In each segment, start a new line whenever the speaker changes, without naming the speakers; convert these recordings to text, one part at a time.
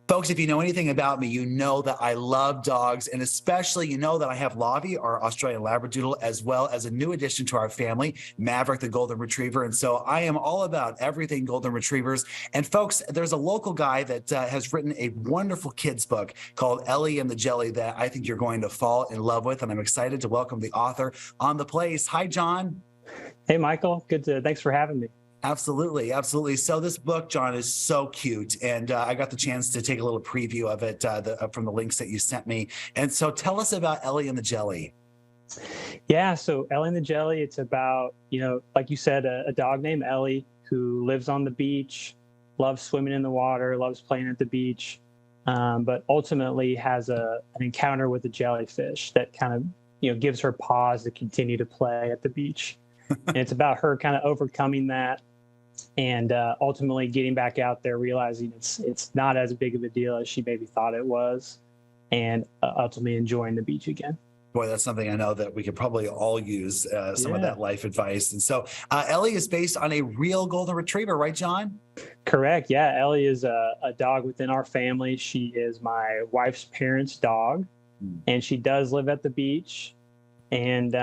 Folks, if you know anything about me, you know that I love dogs, and especially you know that I have Lavi, our Australian Labradoodle, as well as a new addition to our family, Maverick, the Golden Retriever. And so I am all about everything Golden Retrievers. And folks, there's a local guy that has written a wonderful kids book called Ellie and the Jelly that I think you're going to fall in love with. And I'm excited to welcome the author on the place. Hi, John.
Hey, Michael. Thanks for having me.
Absolutely. Absolutely. So this book, John, is so cute. And I got the chance to take a little preview of it from the links that you sent me. And so tell us about Ellie and the Jelly.
Yeah. So Ellie and the Jelly, it's about, like you said, a dog named Ellie who lives on the beach, loves swimming in the water, loves playing at the beach, but ultimately has an encounter with a jellyfish that kind of, gives her pause to continue to play at the beach. And it's about her kind of overcoming that and ultimately getting back out there, realizing it's not as big of a deal as she maybe thought it was, and ultimately enjoying the beach again.
Boy, that's something I know that we could probably all use some of that life advice. And so Ellie is based on a real Golden Retriever, right, John?
Correct. Yeah. Ellie is a dog within our family. She is my wife's parents' dog, and she does live at the beach. And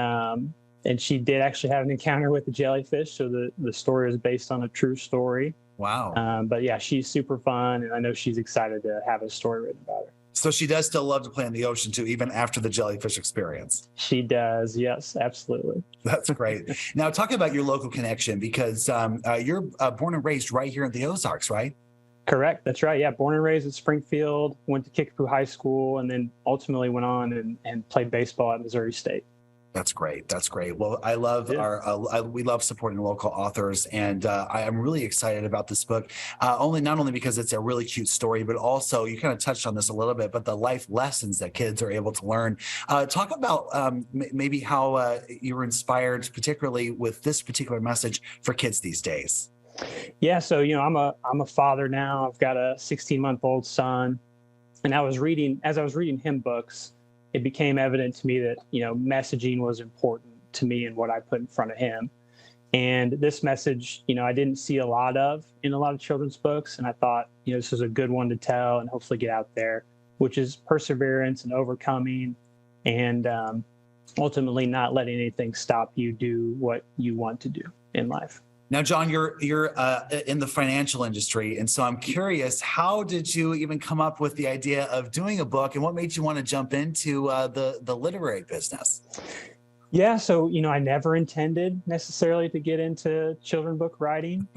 she did actually have an encounter with the jellyfish. So the story is based on a true story.
Wow.
But yeah, she's super fun. And I know she's excited to have a story written about her.
So she does still love to play in the ocean too, even after the jellyfish experience.
She does. Yes, absolutely.
That's great. Now talk about your local connection, because you're born and raised right here in the Ozarks, right?
Correct. That's right. Yeah. Born and raised in Springfield, went to Kickapoo High School, and then ultimately went on and played baseball at Missouri State.
That's great. That's great. Well, I love we love supporting local authors, and I am really excited about this book. Not only because it's a really cute story, but also you kind of touched on this a little bit, but the life lessons that kids are able to learn. Talk about maybe how you were inspired, particularly with this particular message for kids these days.
Yeah. So I'm a father now. I've got a 16-month-old son, and as I was reading him books, it became evident to me that, messaging was important to me and what I put in front of him. And this message, I didn't see a lot of in a lot of children's books. And I thought, this is a good one to tell and hopefully get out there, which is perseverance and overcoming and ultimately not letting anything stop you do what you want to do in life.
Now, John, you're in the financial industry, and so I'm curious, how did you even come up with the idea of doing a book, and what made you want to jump into the literary business?
Yeah, so I never intended necessarily to get into children's book writing,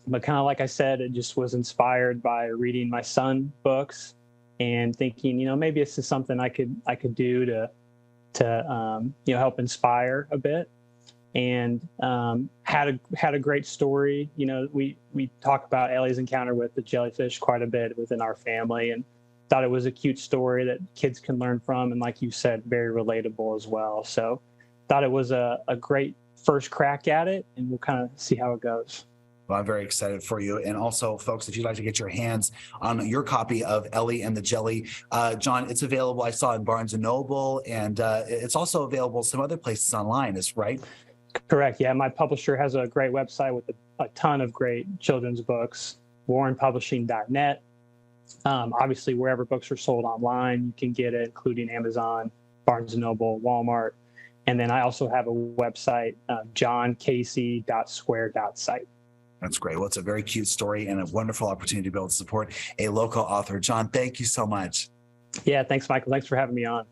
but kind of like I said, it just was inspired by reading my son books and thinking, maybe this is something I could do to help inspire a bit. And had a great story. We talk about Ellie's encounter with the jellyfish quite a bit within our family, and thought it was a cute story that kids can learn from, and like you said, very relatable as well. So thought it was a great first crack at it, and we'll kind of see how it goes.
Well, I'm very excited for you. And also, folks, if you'd like to get your hands on your copy of Ellie and the Jelly, John, it's available. I saw in Barnes & Noble, and it's also available some other places online, is right?
Correct. Yeah. My publisher has a great website with a ton of great children's books, warrenpublishing.net. Obviously, wherever books are sold online, you can get it, including Amazon, Barnes & Noble, Walmart. And then I also have a website, johncasey.square.site.
That's great. Well, it's a very cute story and a wonderful opportunity to be able to support a local author. John, thank you so much.
Yeah. Thanks, Michael. Thanks for having me on.